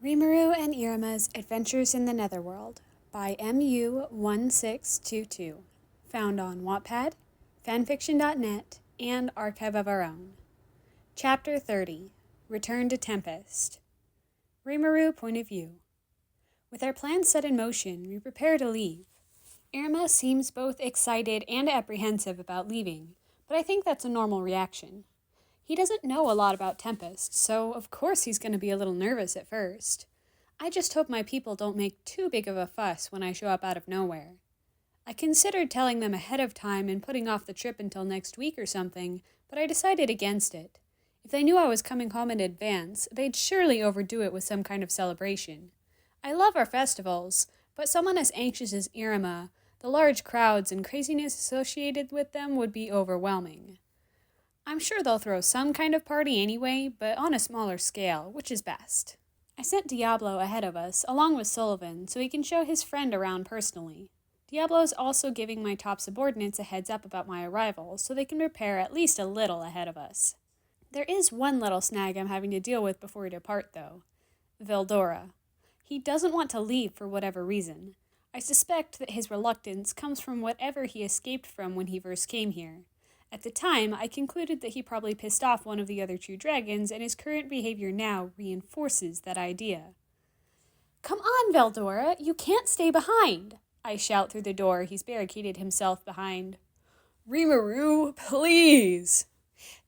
Rimuru and Iruma's Adventures in the Netherworld by MU1622. Found on Wattpad, fanfiction.net, and Archive of Our Own. Chapter 30. Return to Tempest. Rimuru point of view. With our plans set in motion, we prepare to leave. Iruma seems both excited and apprehensive about leaving, but I think that's a normal reaction. He doesn't know a lot about Tempest, so of course he's going to be a little nervous at first. I just hope my people don't make too big of a fuss when I show up out of nowhere. I considered telling them ahead of time and putting off the trip until next week or something, but I decided against it. If they knew I was coming home in advance, they'd surely overdo it with some kind of celebration. I love our festivals, but someone as anxious as Iruma, the large crowds and craziness associated with them would be overwhelming. I'm sure they'll throw some kind of party anyway, but on a smaller scale, which is best. I sent Diablo ahead of us, along with Sullivan, so he can show his friend around personally. Diablo's also giving my top subordinates a heads up about my arrival, so they can prepare at least a little ahead of us. There is one little snag I'm having to deal with before we depart, though. Veldora. He doesn't want to leave for whatever reason. I suspect that his reluctance comes from whatever he escaped from when he first came here. At the time, I concluded that he probably pissed off one of the other two dragons, and his current behavior now reinforces that idea. "Come on, Veldora, you can't stay behind!" I shout through the door he's barricaded himself behind. "Rimuru, please!"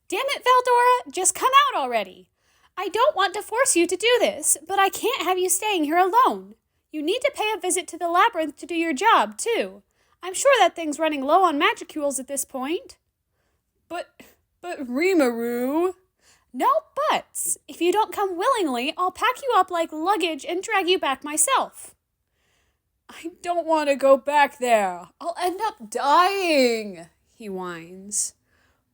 "Damn it, Veldora, just come out already! I don't want to force you to do this, but I can't have you staying here alone. You need to pay a visit to the labyrinth to do your job, too. I'm sure that thing's running low on magicules at this point." But Rimuru." "No buts. If you don't come willingly, I'll pack you up like luggage and drag you back myself." "I don't want to go back there. I'll end up dying," he whines.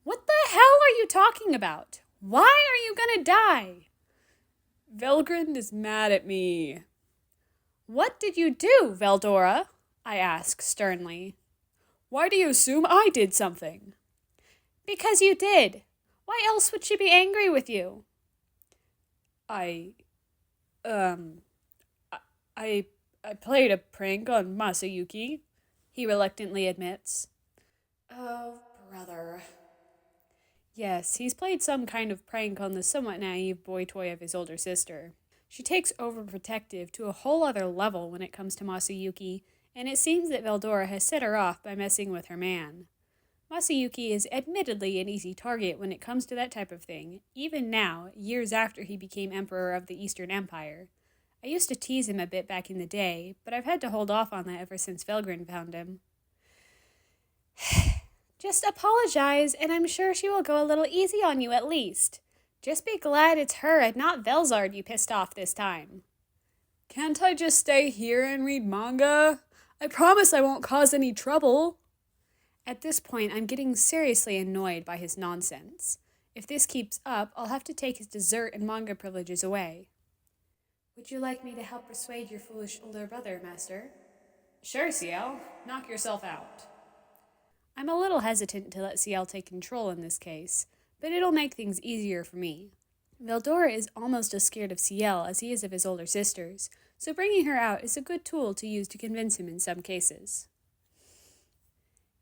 "What the hell are you talking about? Why are you gonna die?" "Velgrind is mad at me." "What did you do, Veldora?" I ask sternly. "Why do you assume I did something?" "Because you did. Why else would she be angry with you?" I played a prank on Masayuki," he reluctantly admits. Oh, brother. Yes, he's played some kind of prank on the somewhat naive boy toy of his older sister. She takes overprotective to a whole other level when it comes to Masayuki, and it seems that Veldora has set her off by messing with her man. Masayuki is admittedly an easy target when it comes to that type of thing, even now, years after he became Emperor of the Eastern Empire. I used to tease him a bit back in the day, but I've had to hold off on that ever since Velgrin found him. "Just apologize, and I'm sure she will go a little easy on you at least. Just be glad it's her and not Velzard you pissed off this time." "Can't I just stay here and read manga? I promise I won't cause any trouble." At this point, I'm getting seriously annoyed by his nonsense. If this keeps up, I'll have to take his dessert and manga privileges away. "Would you like me to help persuade your foolish older brother, Master?" "Sure, Ciel. Knock yourself out." I'm a little hesitant to let Ciel take control in this case, but it'll make things easier for me. Veldora is almost as scared of Ciel as he is of his older sisters, so bringing her out is a good tool to use to convince him in some cases.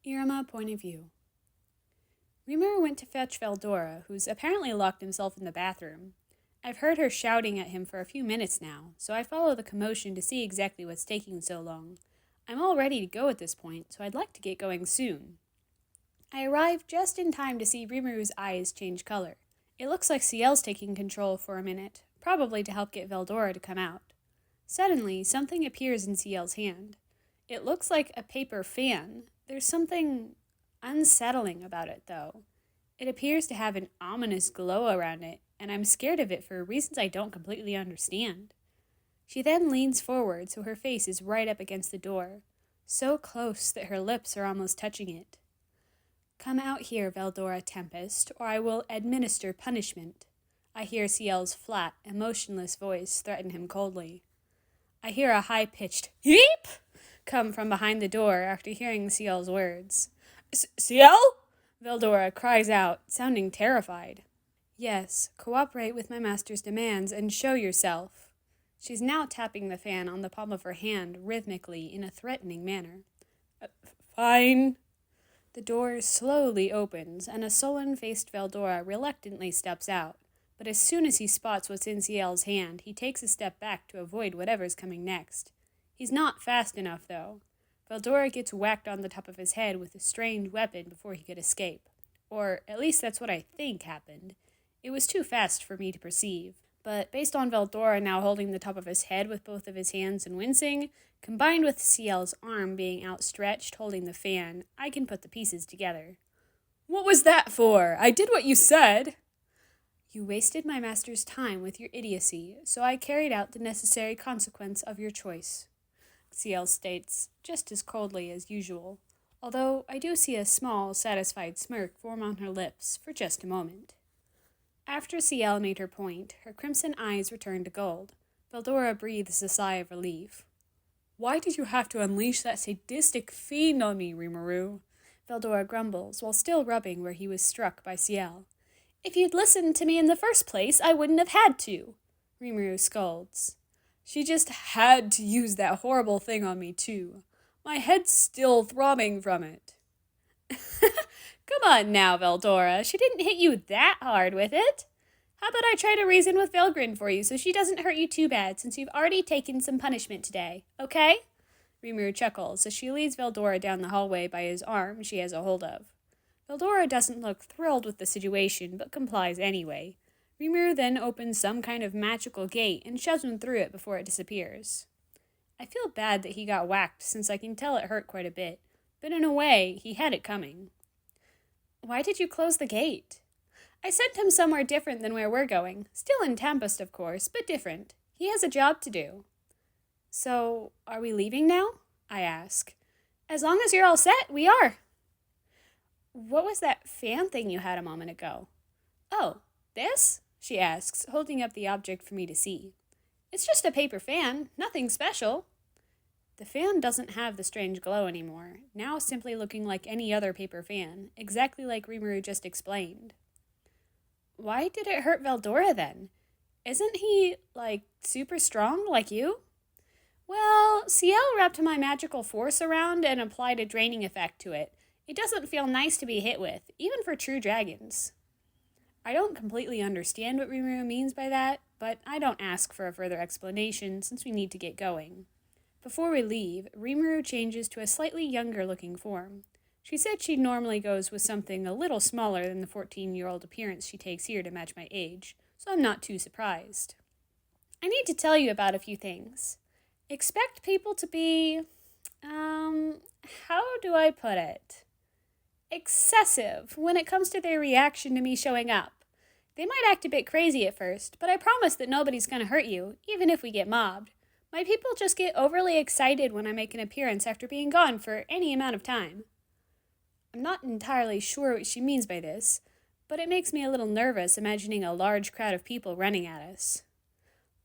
Iruma point of view. Rimur went to fetch Veldora, who's apparently locked himself in the bathroom. I've heard her shouting at him for a few minutes now, so I follow the commotion to see exactly what's taking so long. I'm all ready to go at this point, so I'd like to get going soon. I arrive just in time to see Rimuru's eyes change color. It looks like Ciel's taking control for a minute, probably to help get Veldora to come out. Suddenly, something appears in Ciel's hand. It looks like a paper fan. There's something unsettling about it, though. It appears to have an ominous glow around it, and I'm scared of it for reasons I don't completely understand. She then leans forward so her face is right up against the door, so close that her lips are almost touching it. "Come out here, Veldora Tempest, or I will administer punishment," I hear Ciel's flat, emotionless voice threaten him coldly. I hear a high-pitched "Yeep!" come from behind the door after hearing Ciel's words. "Ciel?" Veldora cries out, sounding terrified. "Yes, cooperate with my master's demands and show yourself." She's now tapping the fan on the palm of her hand rhythmically in a threatening manner. Fine. The door slowly opens, and a sullen-faced Veldora reluctantly steps out. But as soon as he spots what's in Ciel's hand, he takes a step back to avoid whatever's coming next. He's not fast enough, though. Veldora gets whacked on the top of his head with a strange weapon before he could escape. Or, at least that's what I think happened. It was too fast for me to perceive. But based on Veldora now holding the top of his head with both of his hands and wincing, combined with Ciel's arm being outstretched holding the fan, I can put the pieces together. What was that for? I did what you said. You wasted my master's time with your idiocy, so I carried out the necessary consequence of your choice, Ciel states, just as coldly as usual, although I do see a small, satisfied smirk form on her lips for just a moment. After Ciel made her point, her crimson eyes returned to gold. Veldora breathes a sigh of relief. Why did you have to unleash that sadistic fiend on me, Rimuru? Veldora grumbles, while still rubbing where he was struck by Ciel. If you'd listened to me in the first place, I wouldn't have had to, Rimuru scolds. She just had to use that horrible thing on me, too. My head's still throbbing from it. Come on now, Veldora. She didn't hit you that hard with it. How about I try to reason with Velgrin for you so she doesn't hurt you too bad since you've already taken some punishment today, okay? Rimuru chuckles as she leads Veldora down the hallway by his arm she has a hold of. Veldora doesn't look thrilled with the situation, but complies anyway. Rimuru then opens some kind of magical gate and shoves him through it before it disappears. I feel bad that he got whacked since I can tell it hurt quite a bit, but in a way, he had it coming. Why did you close the gate? I sent him somewhere different than where we're going. Still in Tempest, of course, but different. He has a job to do. So, are we leaving now? I ask. As long as you're all set, we are. What was that fan thing you had a moment ago? Oh, this? She asks, holding up the object for me to see. It's just a paper fan, nothing special. The fan doesn't have the strange glow anymore, now simply looking like any other paper fan, exactly like Rimuru just explained. Why did it hurt Veldora then? Isn't he, super strong like you? Well, Ciel wrapped my magical force around and applied a draining effect to it. It doesn't feel nice to be hit with, even for true dragons. I don't completely understand what Rimuru means by that, but I don't ask for a further explanation since we need to get going. Before we leave, Rimuru changes to a slightly younger-looking form. She said she normally goes with something a little smaller than the 14-year-old appearance she takes here to match my age, so I'm not too surprised. I need to tell you about a few things. Expect people to be, how do I put it? Excessive when it comes to their reaction to me showing up. They might act a bit crazy at first, but I promise that nobody's going to hurt you, even if we get mobbed. My people just get overly excited when I make an appearance after being gone for any amount of time. I'm not entirely sure what she means by this, but it makes me a little nervous imagining a large crowd of people running at us.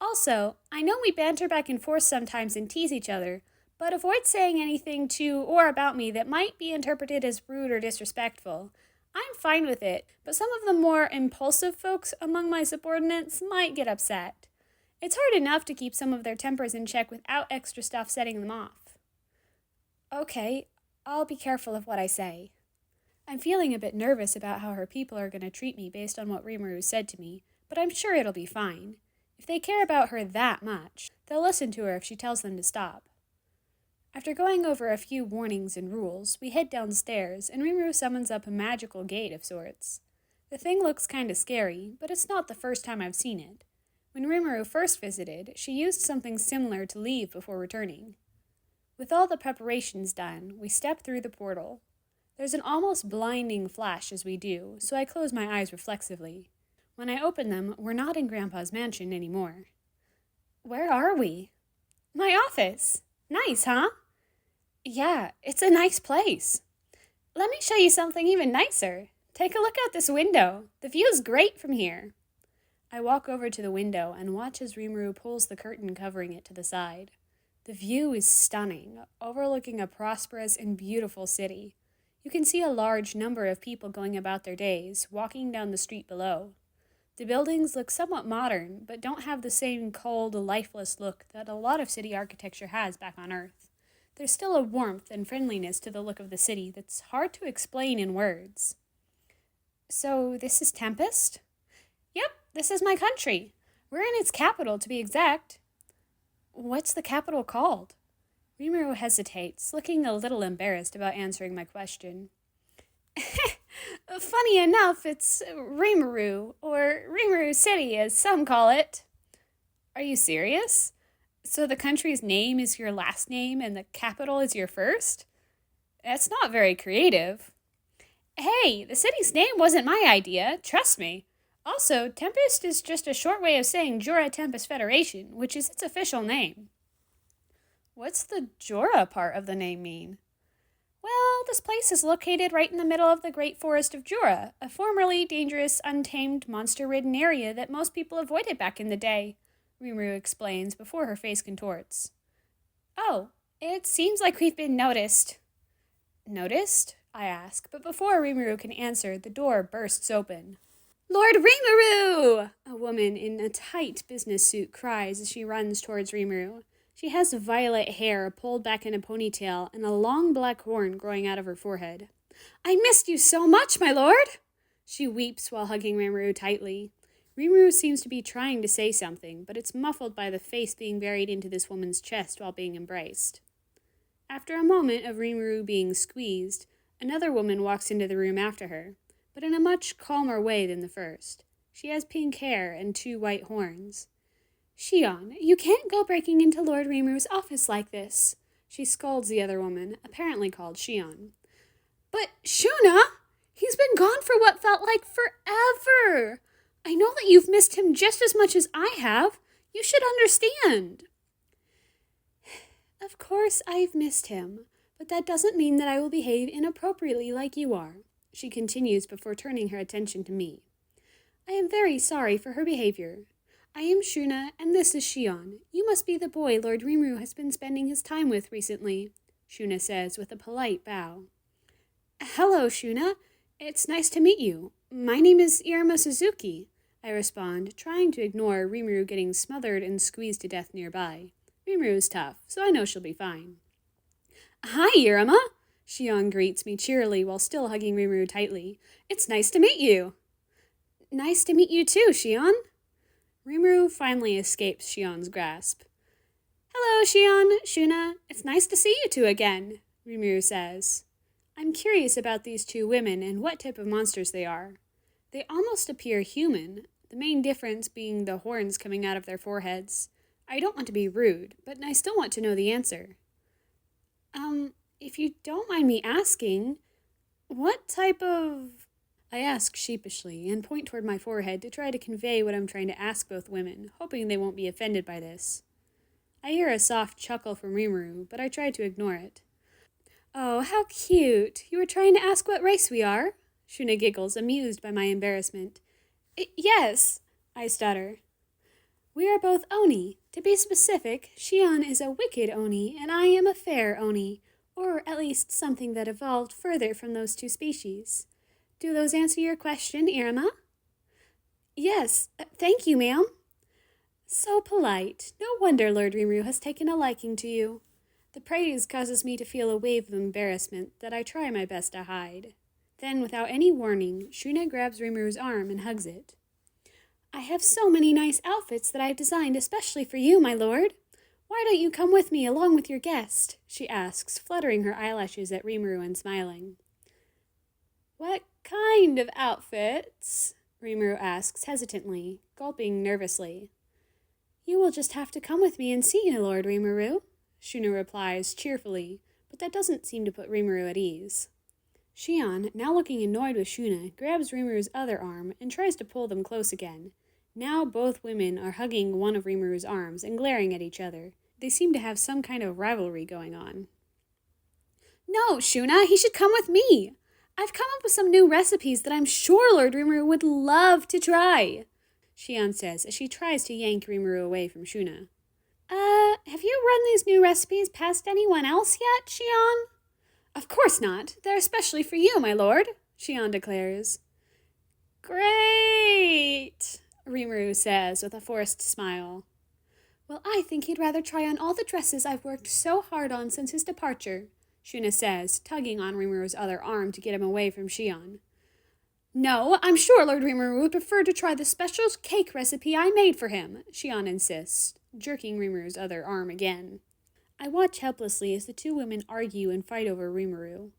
Also, I know we banter back and forth sometimes and tease each other, but avoid saying anything to or about me that might be interpreted as rude or disrespectful. I'm fine with it, but some of the more impulsive folks among my subordinates might get upset. It's hard enough to keep some of their tempers in check without extra stuff setting them off. Okay, I'll be careful of what I say. I'm feeling a bit nervous about how her people are going to treat me based on what Rimuru said to me, but I'm sure it'll be fine. If they care about her that much, they'll listen to her if she tells them to stop. After going over a few warnings and rules, we head downstairs, and Rimuru summons up a magical gate of sorts. The thing looks kinda scary, but it's not the first time I've seen it. When Rimuru first visited, she used something similar to leave before returning. With all the preparations done, we step through the portal. There's an almost blinding flash as we do, so I close my eyes reflexively. When I open them, we're not in Grandpa's mansion anymore. Where are we? My office! Nice, huh? Yeah, it's a nice place. Let me show you something even nicer. Take a look out this window. The view's great from here. I walk over to the window and watch as Rimuru pulls the curtain covering it to the side. The view is stunning, overlooking a prosperous and beautiful city. You can see a large number of people going about their days, walking down the street below. The buildings look somewhat modern, but don't have the same cold, lifeless look that a lot of city architecture has back on Earth. There's still a warmth and friendliness to the look of the city that's hard to explain in words. So, this is Tempest? Yep, this is my country. We're in its capital, to be exact. What's the capital called? Rimuru hesitates, looking a little embarrassed about answering my question. Funny enough, it's Rimuru, or Rimuru City, as some call it. Are you serious? So the country's name is your last name and the capital is your first? That's not very creative. Hey, the city's name wasn't my idea, trust me. Also, Tempest is just a short way of saying Jura Tempest Federation, which is its official name. What's the Jura part of the name mean? Well, this place is located right in the middle of the Great Forest of Jura, a formerly dangerous, untamed, monster-ridden area that most people avoided back in the day, Rimuru explains before her face contorts. Oh, it seems like we've been noticed. Noticed? I ask, but before Rimuru can answer, the door bursts open. Lord Rimuru! A woman in a tight business suit cries as she runs towards Rimuru. She has violet hair pulled back in a ponytail and a long black horn growing out of her forehead. I missed you so much, my lord! She weeps while hugging Rimuru tightly. Rimuru seems to be trying to say something, but it's muffled by the face being buried into this woman's chest while being embraced. After a moment of Rimuru being squeezed, another woman walks into the room after her, but in a much calmer way than the first. She has pink hair and 2 white horns. Shion, you can't go breaking into Lord Rimuru's office like this, she scolds the other woman, apparently called Shion. But Shuna, he's been gone for what felt like forever. I know that you've missed him just as much as I have. You should understand. Of course I've missed him, but that doesn't mean that I will behave inappropriately like you are, she continues before turning her attention to me. I am very sorry for her behavior. I am Shuna, and this is Shion. You must be the boy Lord Rimuru has been spending his time with recently, Shuna says with a polite bow. Hello, Shuna. It's nice to meet you. My name is Iruma Suzuki, I respond, trying to ignore Rimuru getting smothered and squeezed to death nearby. Rimuru's tough, so I know she'll be fine. Hi, Iruma, Shion greets me cheerily while still hugging Rimuru tightly. It's nice to meet you. Nice to meet you too, Shion. Rimuru finally escapes Shion's grasp. Hello, Shion, Shuna. It's nice to see you two again, Rimuru says. I'm curious about these 2 women and what type of monsters they are. They almost appear human, the main difference being the horns coming out of their foreheads. I don't want to be rude, but I still want to know the answer. If you don't mind me asking, what type of... I ask sheepishly and point toward my forehead to try to convey what I'm trying to ask both women, hoping they won't be offended by this. I hear a soft chuckle from Rimuru, but I try to ignore it. Oh, how cute! You were trying to ask what race we are? Shuna giggles, amused by my embarrassment. Yes, I stutter. We are both Oni. To be specific, Shion is a wicked Oni, and I am a fair Oni, or at least something that evolved further from those 2 species. Do those answer your question, Iruma? Yes, thank you, ma'am. So polite. No wonder Lord Rimuru has taken a liking to you. The praise causes me to feel a wave of embarrassment that I try my best to hide. Then, without any warning, Shuna grabs Rimuru's arm and hugs it. I have so many nice outfits that I've designed especially for you, my lord. Why don't you come with me along with your guest? She asks, fluttering her eyelashes at Rimuru and smiling. What kind of outfits? Rimuru asks hesitantly, gulping nervously. You will just have to come with me and see, Lord Rimuru, Shuna replies cheerfully, but that doesn't seem to put Rimuru at ease. Shion, now looking annoyed with Shuna, grabs Rimuru's other arm and tries to pull them close again. Now both women are hugging one of Rimuru's arms and glaring at each other. They seem to have some kind of rivalry going on. No, Shuna, he should come with me. I've come up with some new recipes that I'm sure Lord Rimuru would love to try, Shion says as she tries to yank Rimuru away from Shuna. Have you run these new recipes past anyone else yet, Shion? Of course not. They're especially for you, my lord, Shion declares. Great, Rimuru says with a forced smile. Well, I think he'd rather try on all the dresses I've worked so hard on since his departure, Shuna says, tugging on Rimuru's other arm to get him away from Shion. No, I'm sure Lord Rimuru would prefer to try the special cake recipe I made for him, Shion insists, jerking Rimuru's other arm again. I watch helplessly as the two women argue and fight over Rimuru.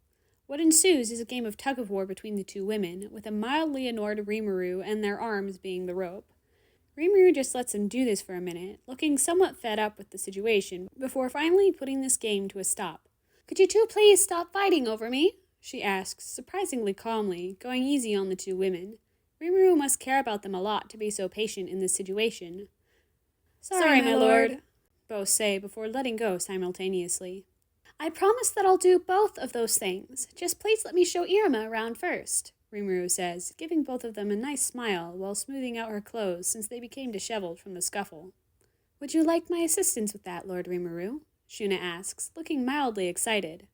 What ensues is a game of tug-of-war between the two women, with a mildly annoyed Rimuru and their arms being the rope. Rimuru just lets them do this for a minute, looking somewhat fed up with the situation, before finally putting this game to a stop. Could you two please stop fighting over me? She asks, surprisingly calmly, going easy on the two women. Rimuru must care about them a lot to be so patient in this situation. Sorry, my lord, both say before letting go simultaneously. I promise that I'll do both of those things. Just please let me show Iruma around first, Rimuru says, giving both of them a nice smile while smoothing out her clothes since they became disheveled from the scuffle. Would you like my assistance with that, Lord Rimuru? Shuna asks, looking mildly excited.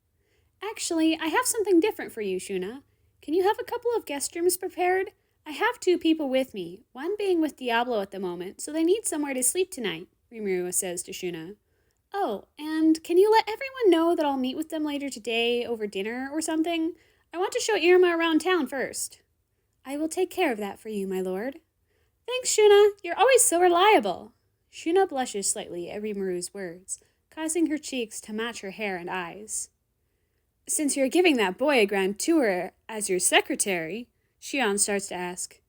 Actually, I have something different for you, Shuna. Can you have a couple of guest rooms prepared? I have 2 people with me, one being with Diablo at the moment, so they need somewhere to sleep tonight, Rimuru says to Shuna. Oh, and can you let everyone know that I'll meet with them later today over dinner or something? I want to show Iruma around town first. I will take care of that for you, my lord. Thanks, Shuna. You're always so reliable. Shuna blushes slightly at Rimuru's words, causing her cheeks to match her hair and eyes. Since you're giving that boy a grand tour as your secretary, Shion starts to ask.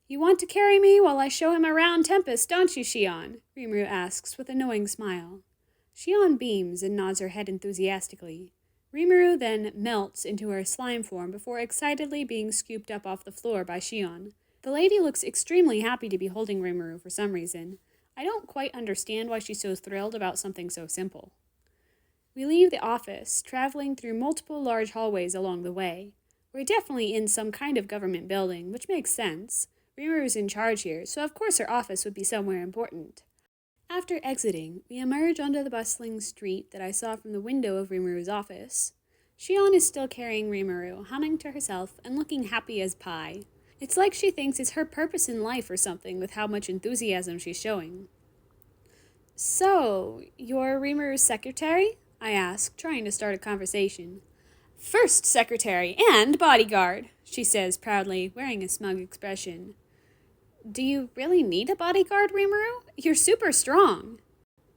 You want to carry me while I show him around Tempest, don't you, Shion? Rimuru asks with a knowing smile. Shion beams and nods her head enthusiastically. Rimuru then melts into her slime form before excitedly being scooped up off the floor by Shion. The lady looks extremely happy to be holding Rimuru for some reason. I don't quite understand why she's so thrilled about something so simple. We leave the office, traveling through multiple large hallways along the way. We're definitely in some kind of government building, which makes sense. Rimuru's in charge here, so of course her office would be somewhere important. After exiting, we emerge onto the bustling street that I saw from the window of Rimuru's office. Shion is still carrying Rimuru, humming to herself and looking happy as pie. It's like she thinks it's her purpose in life or something with how much enthusiasm she's showing. So, you're Rimuru's secretary? I ask, trying to start a conversation. First secretary and bodyguard, she says proudly, wearing a smug expression. Do you really need a bodyguard, Rimuru? You're super strong.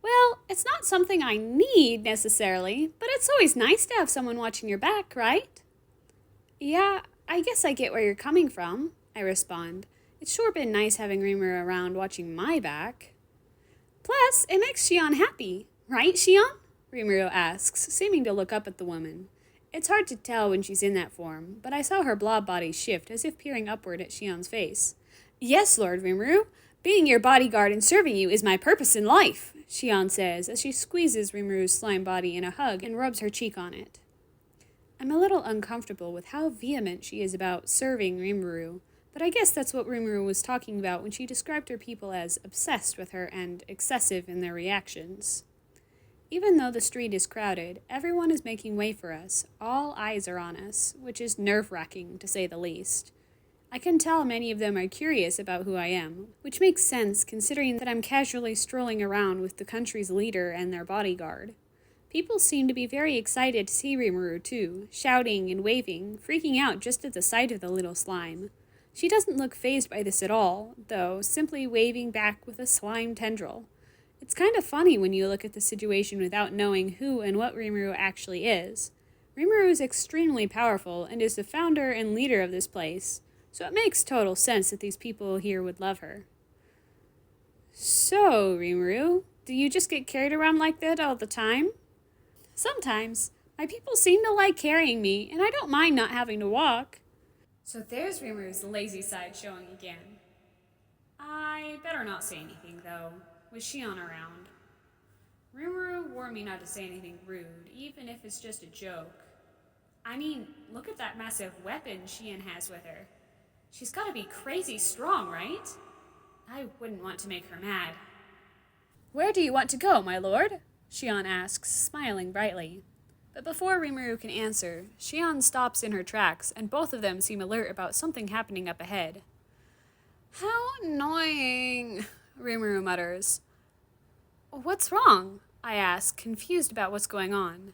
Well, it's not something I need, necessarily, but it's always nice to have someone watching your back, right? Yeah, I guess I get where you're coming from, I respond. It's sure been nice having Rimuru around watching my back. Plus, it makes Shion happy, right, Shion? Rimuru asks, seeming to look up at the woman. It's hard to tell when she's in that form, but I saw her blob body shift as if peering upward at Shion's face. Yes, Lord Rimuru. Being your bodyguard and serving you is my purpose in life, Shion says as she squeezes Rimuru's slime body in a hug and rubs her cheek on it. I'm a little uncomfortable with how vehement she is about serving Rimuru, but I guess that's what Rimuru was talking about when she described her people as obsessed with her and excessive in their reactions. Even though the street is crowded, everyone is making way for us. All eyes are on us, which is nerve-wracking, to say the least. I can tell many of them are curious about who I am, which makes sense considering that I'm casually strolling around with the country's leader and their bodyguard. People seem to be very excited to see Rimuru too, shouting and waving, freaking out just at the sight of the little slime. She doesn't look fazed by this at all, though, simply waving back with a slime tendril. It's kind of funny when you look at the situation without knowing who and what Rimuru actually is. Rimuru is extremely powerful and is the founder and leader of this place, so it makes total sense that these people here would love her. So, Rimuru, do you just get carried around like that all the time? Sometimes. My people seem to like carrying me, and I don't mind not having to walk. So there's Rimuru's lazy side showing again. I better not say anything, though, with Shion around. Rimuru warned me not to say anything rude, even if it's just a joke. I mean, look at that massive weapon Shion has with her. She's gotta be crazy strong, right? I wouldn't want to make her mad. Where do you want to go, my lord? Shion asks, smiling brightly. But before Rimuru can answer, Shion stops in her tracks, and both of them seem alert about something happening up ahead. How annoying, Rimuru mutters. What's wrong? I ask, confused about what's going on.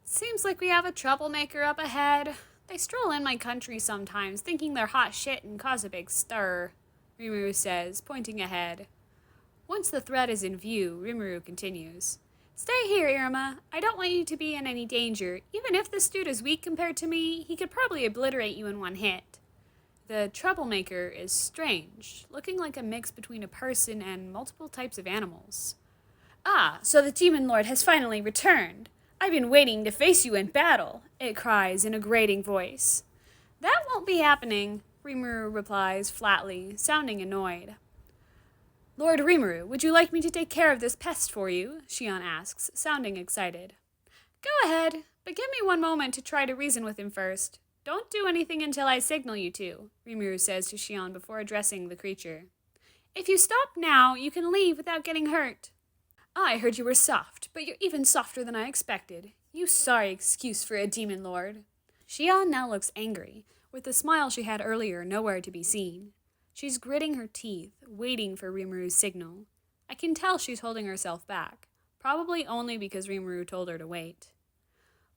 Seems like we have a troublemaker up ahead. They stroll in my country sometimes, thinking they're hot shit and cause a big stir, Rimuru says, pointing ahead. Once the threat is in view, Rimuru continues. Stay here, Iruma. I don't want you to be in any danger. Even if this dude is weak compared to me, he could probably obliterate you in one hit. The troublemaker is strange, looking like a mix between a person and multiple types of animals. Ah, so the Demon Lord has finally returned. I've been waiting to face you in battle, it cries in a grating voice. That won't be happening, Rimuru replies flatly, sounding annoyed. Lord Rimuru, would you like me to take care of this pest for you? Shion asks, sounding excited. Go ahead, but give me one moment to try to reason with him first. Don't do anything until I signal you to, Rimuru says to Shion before addressing the creature. If you stop now, you can leave without getting hurt. I heard you were soft, but you're even softer than I expected. You sorry excuse for a demon lord. Shion now looks angry, with the smile she had earlier nowhere to be seen. She's gritting her teeth, waiting for Rimuru's signal. I can tell she's holding herself back, probably only because Rimuru told her to wait.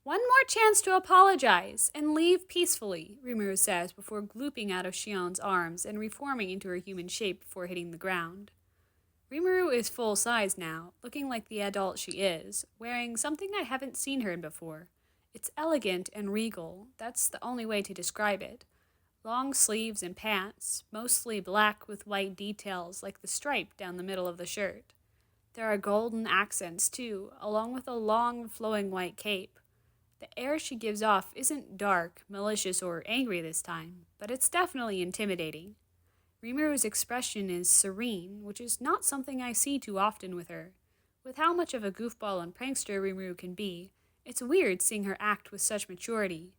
One more chance to apologize and leave peacefully, Rimuru says before glooping out of Shion's arms and reforming into her human shape before hitting the ground. Rimuru is full size now, looking like the adult she is, wearing something I haven't seen her in before. It's elegant and regal, that's the only way to describe it. Long sleeves and pants, mostly black with white details like the stripe down the middle of the shirt. There are golden accents too, along with a long flowing white cape. The air she gives off isn't dark, malicious, or angry this time, but it's definitely intimidating. Rimuru's expression is serene, which is not something I see too often with her. With how much of a goofball and prankster Rimuru can be, it's weird seeing her act with such maturity.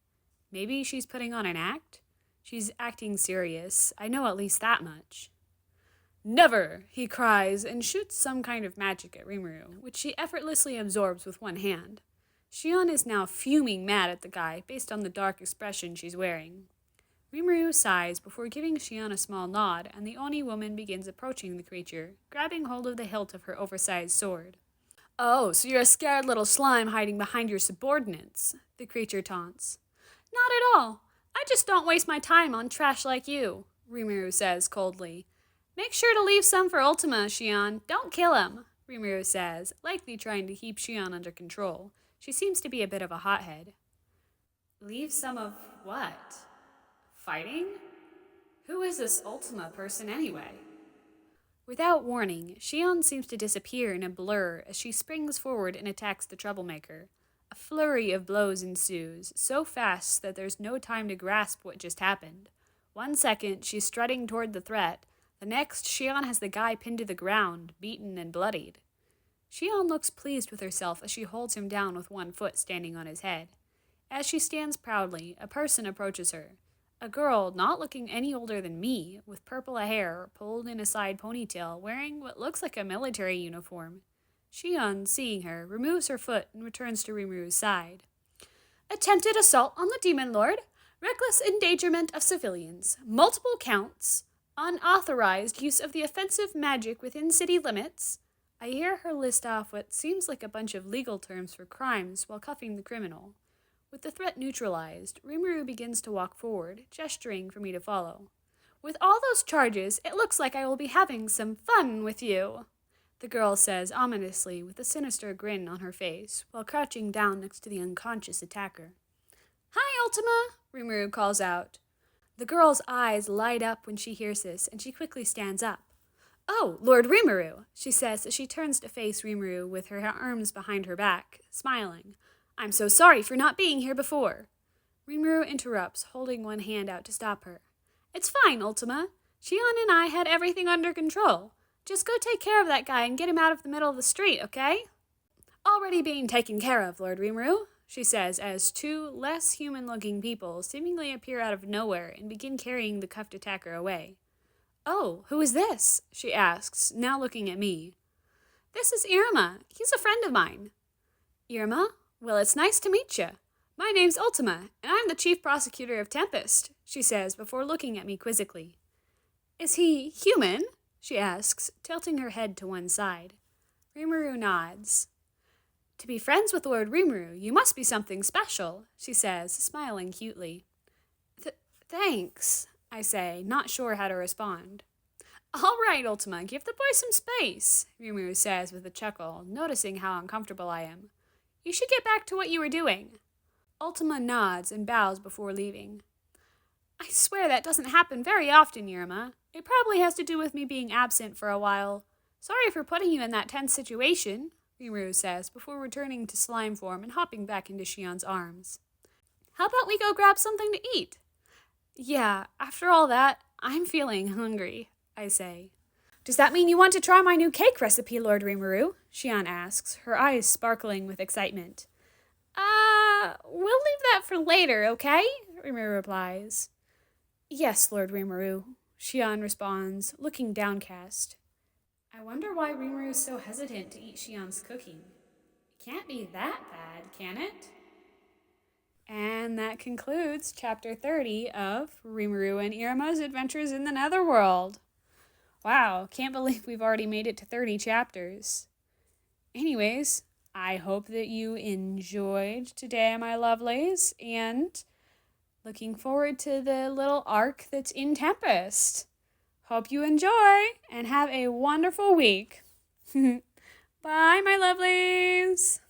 Maybe she's putting on an act? She's acting serious. I know at least that much. Never, he cries and shoots some kind of magic at Rimuru, which she effortlessly absorbs with one hand. Shion is now fuming mad at the guy based on the dark expression she's wearing. Rimuru sighs before giving Shion a small nod, and the Oni woman begins approaching the creature, grabbing hold of the hilt of her oversized sword. Oh, so you're a scared little slime hiding behind your subordinates, the creature taunts. Not at all. I just don't waste my time on trash like you, Rimuru says coldly. Make sure to leave some for Ultima, Shion. Don't kill him, Rimuru says, likely trying to keep Shion under control. She seems to be a bit of a hothead. Leave some of what? Fighting? Who is this Ultima person anyway? Without warning, Shion seems to disappear in a blur as she springs forward and attacks the troublemaker. A flurry of blows ensues, so fast that there's no time to grasp what just happened. 1 second, she's strutting toward the threat. The next, Shion has the guy pinned to the ground, beaten and bloodied. Shion looks pleased with herself as she holds him down with one foot standing on his head. As she stands proudly, a person approaches her. A girl not looking any older than me, with purple hair pulled in a side ponytail, wearing what looks like a military uniform. Shion, seeing her, removes her foot and returns to Rimuru's side. Attempted assault on the Demon Lord, reckless endangerment of civilians, multiple counts, unauthorized use of the offensive magic within city limits. I hear her list off what seems like a bunch of legal terms for crimes while cuffing the criminal. With the threat neutralized, Rimuru begins to walk forward, gesturing for me to follow. With all those charges, it looks like I will be having some fun with you, the girl says ominously with a sinister grin on her face, while crouching down next to the unconscious attacker. Hi, Ultima, Rimuru calls out. The girl's eyes light up when she hears this, and she quickly stands up. Oh, Lord Rimuru, she says as she turns to face Rimuru with her arms behind her back, smiling. I'm so sorry for not being here before. Rimuru interrupts, holding one hand out to stop her. It's fine, Ultima. Shion and I had everything under control. Just go take care of that guy and get him out of the middle of the street, okay? Already being taken care of, Lord Rimuru, she says as two less human-looking people seemingly appear out of nowhere and begin carrying the cuffed attacker away. Oh, who is this? She asks, now looking at me. This is Iruma. He's a friend of mine. Iruma? Well, it's nice to meet you. My name's Ultima, and I'm the chief prosecutor of Tempest, she says before looking at me quizzically. Is he human? She asks, tilting her head to one side. Rimuru nods. To be friends with Lord Rimuru, you must be something special, she says, smiling cutely. Thanks, I say, not sure how to respond. All right, Ultima, give the boy some space, Rimuru says with a chuckle, noticing how uncomfortable I am. You should get back to what you were doing. Ultima nods and bows before leaving. I swear that doesn't happen very often, Iruma. It probably has to do with me being absent for a while. Sorry for putting you in that tense situation, Rimuru says before returning to slime form and hopping back into Shion's arms. How about we go grab something to eat? Yeah, after all that, I'm feeling hungry, I say. Does that mean you want to try my new cake recipe, Lord Rimuru? Shion asks, her eyes sparkling with excitement. We'll leave that for later, okay? Rimuru replies. Yes, Lord Rimuru, Shion responds, looking downcast. I wonder why Rimuru is so hesitant to eat Shion's cooking. It can't be that bad, can it? And that concludes Chapter 30 of Rimuru and Iruma's Adventures in the Netherworld. Wow, can't believe we've already made it to 30 chapters. Anyways, I hope that you enjoyed today, my lovelies, and looking forward to the little arc that's in Tempest. Hope you enjoy and have a wonderful week. Bye, my lovelies.